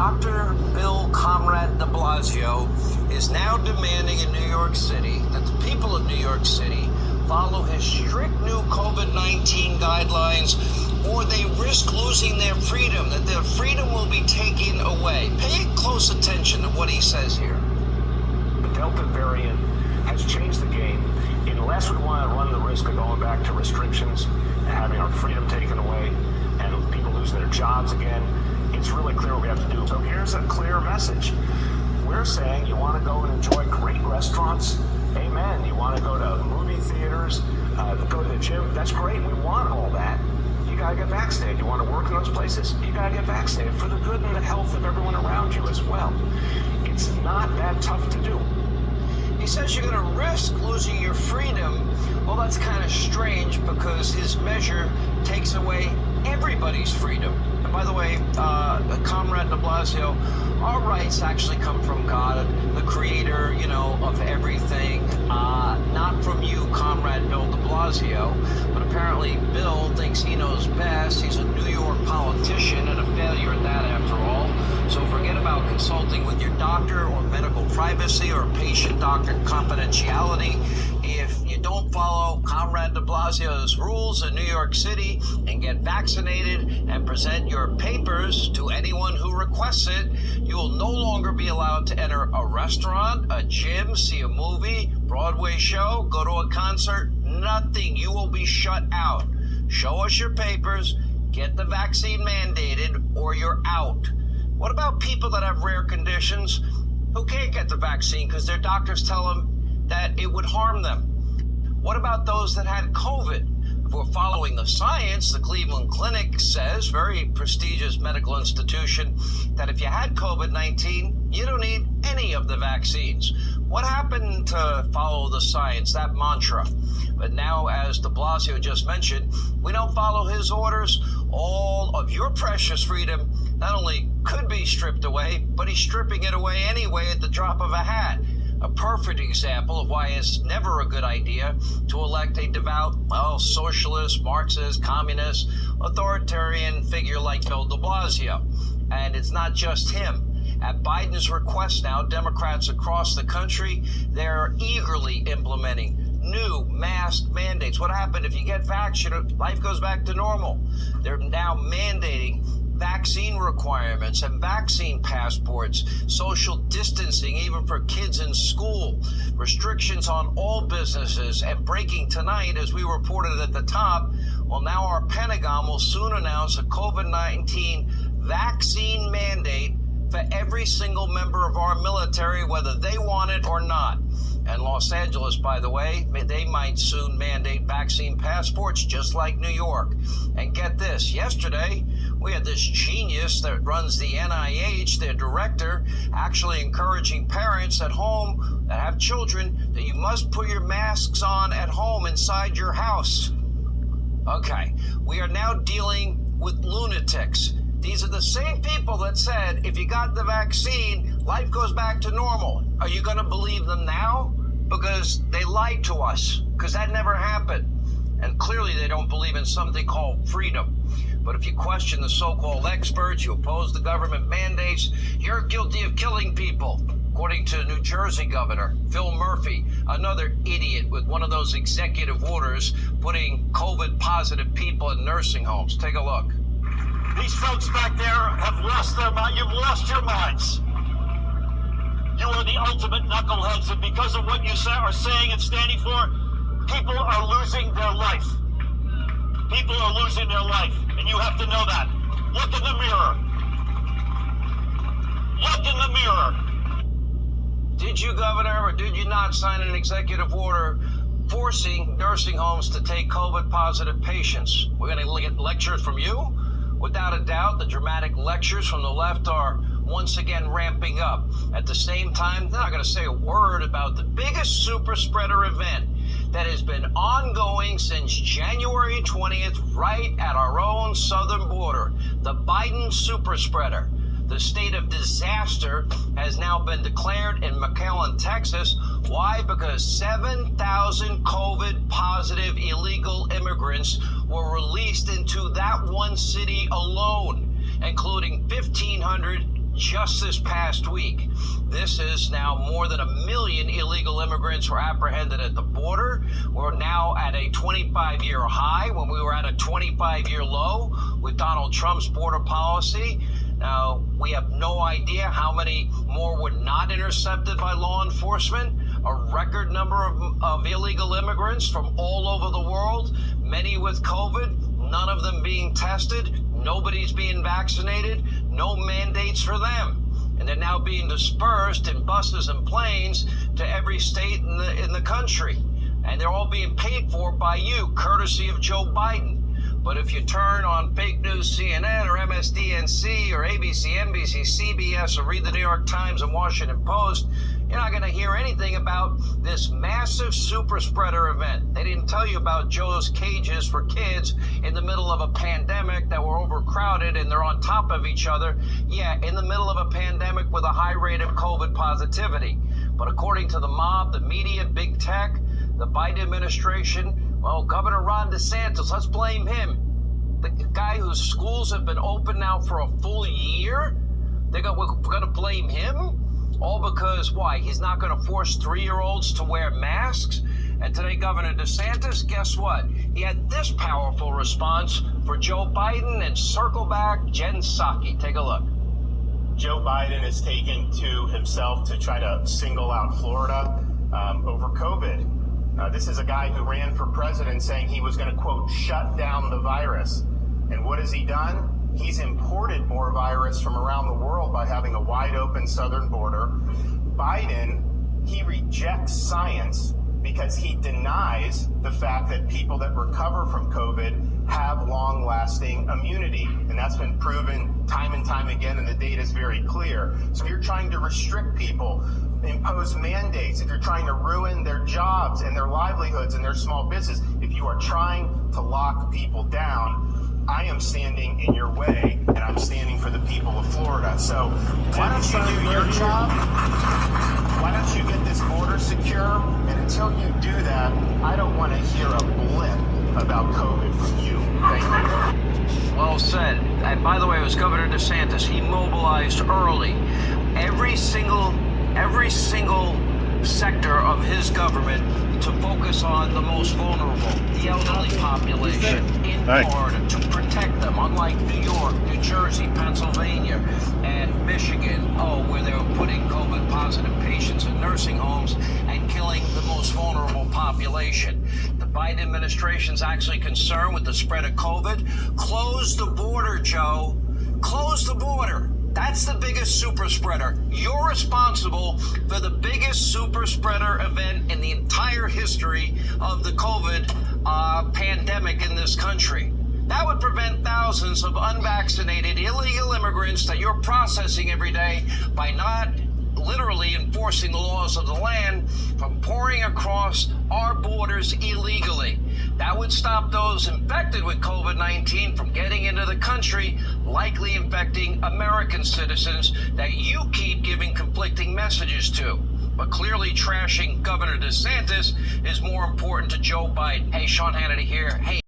Dr. Bill Comrade de Blasio is now demanding in New York City that the people of New York City follow his strict new COVID-19 guidelines, or they risk losing their freedom, that their freedom will be taken away. Pay close attention to what he says here. The Delta variant has changed the game. Unless we want to run the risk of going back to restrictions and having our freedom taken away and people losing their jobs again, it's really clear what we have to do. So here's a clear message. We're saying you want to go and enjoy great restaurants. Amen. You want to go to movie theaters, go to the gym. That's great. We want all that. You got to get vaccinated. You want to work in those places? You got to get vaccinated for the good and the health of everyone around you as well. It's not that tough to do. He says you're going to risk losing your freedom. Well, that's kind of strange because his measure takes away everybody's freedom. And by the way, Comrade de Blasio, our rights actually come from God, the creator, of everything, not from you, Comrade Bill de Blasio. But apparently Bill thinks he knows best. He's a New York politician and a failure at that after all. So forget about consulting with your doctor or medical privacy or patient-doctor confidentiality. If you don't follow Comrade de Blasio's rules in New York City and get vaccinated and present your papers to anyone who requests it, you will no longer be allowed to enter a restaurant, a gym, see a movie, Broadway show, go to a concert, nothing. You will be shut out. Show us your papers, get the vaccine mandated, or you're out. What about people that have rare conditions who can't get the vaccine because their doctors tell them that it would harm them? What about those that had COVID? If we're following the science, the Cleveland Clinic says, very prestigious medical institution, that if you had COVID-19, you don't need any of the vaccines. What happened to follow the science, that mantra? But now, as de Blasio just mentioned, we don't follow his orders. All of your precious freedom not only could be stripped away, but he's stripping it away anyway at the drop of a hat. A perfect example of why it's never a good idea to elect a devout, socialist, Marxist, communist, authoritarian figure like Bill de Blasio. And it's not just him. At Biden's request now, Democrats across the country, they're eagerly implementing new mask mandates. What happened if you get vaccinated? Life goes back to normal. They're now mandating vaccine requirements and vaccine passports, social distancing even for kids in school, restrictions on all businesses, and breaking tonight, as we reported at the top, well, now our Pentagon will soon announce a COVID-19 vaccine mandate for every single member of our military, whether they want it or not. And Los Angeles, by the way, they might soon mandate vaccine passports just like New York. And get this, yesterday, we had this genius that runs the NIH, their director, actually encouraging parents at home that have children that you must put your masks on at home inside your house. Okay, we are now dealing with lunatics. These are the same people that said, if you got the vaccine, life goes back to normal. Are you going to believe them now? Because they lied to us, because that never happened. And clearly they don't believe in something called freedom. But if you question the so-called experts, you oppose the government mandates, you're guilty of killing people. According to New Jersey Governor Phil Murphy, another idiot with one of those executive orders putting COVID-positive people in nursing homes. Take a look. These folks back there have lost their mind. You've lost your minds. You are the ultimate knuckleheads, and because of what you are saying and standing for, people are losing their life. People are losing their life, and you have to know that. Look in the mirror. Look in the mirror. Did you, Governor, or did you not sign an executive order forcing nursing homes to take COVID-positive patients? We're going to get lectures from you? Without a doubt, the dramatic lectures from the left are once again ramping up. At the same time, they're not going to say a word about the biggest super spreader event that has been ongoing since January 20th, right at our own southern border, the Biden super spreader. The state of disaster has now been declared in McAllen, Texas. Why? Because 7,000 COVID-positive illegal immigrants were released into that one city alone, including 1,500 just this past week. This is now more than 1 million illegal immigrants were apprehended at the border. We're now at a 25-year high when we were at a 25-year low with Donald Trump's border policy. Now, we have no idea how many more were not intercepted by law enforcement. A record number of illegal immigrants from all over the world, many with COVID, none of them being tested, nobody's being vaccinated, no mandates for them. And they're now being dispersed in buses and planes to every state in the country. And they're all being paid for by you, courtesy of Joe Biden. But if you turn on fake news CNN or MSDNC or ABC, NBC, CBS, or read the New York Times and Washington Post, you're not going to hear anything about this massive super spreader event. They didn't tell you about Joe's cages for kids in the middle of a pandemic that were overcrowded and they're on top of each other. Yeah, in the middle of a pandemic with a high rate of COVID positivity. But according to the mob, the media, big tech, the Biden administration, well, Governor Ron DeSantis, let's blame him. The guy whose schools have been open now for a full year, we're going to blame him? All because, why? He's not going to force 3-year-olds to wear masks? And today, Governor DeSantis, guess what? He had this powerful response for Joe Biden and circle back Jen Psaki. Take a look. Joe Biden has taken to himself to try to single out Florida over COVID. This is a guy who ran for president saying he was going to, quote, shut down the virus. And what has he done? He's imported more virus from around the world by having a wide open southern border. Biden, he rejects science because he denies the fact that people that recover from COVID have long-lasting immunity. And that's been proven time and time again, and the data is very clear. So if you're trying to restrict people, impose mandates, if you're trying to ruin their jobs and their livelihoods and their small business, if you are trying to lock people down, I am standing in your way, and I'm standing for the people of Florida. So why don't you do your job? Why don't you get this border secure? And until you do that, I don't want to hear a blip about COVID from you. Thank you. Well said. And by the way, it was Governor DeSantis. He mobilized early. Every single sector of his government to focus on the most vulnerable, the elderly population in Florida, to protect them, unlike New York, New Jersey, Pennsylvania, and Michigan, where they were putting COVID-positive patients in nursing homes and killing the most vulnerable population. The Biden administration's actually concerned with the spread of COVID. Close the border, Joe. Close the border. That's the biggest super spreader. You're responsible for the biggest super spreader event in the entire history of the COVID pandemic in this country. That would prevent thousands of unvaccinated illegal immigrants that you're processing every day by not literally enforcing the laws of the land from pouring across our borders illegally. That would stop those infected with COVID-19 from getting into the country, likely infecting American citizens that you keep giving conflicting messages to. But clearly trashing Governor DeSantis is more important to Joe Biden. Hey, Sean Hannity here. Hey.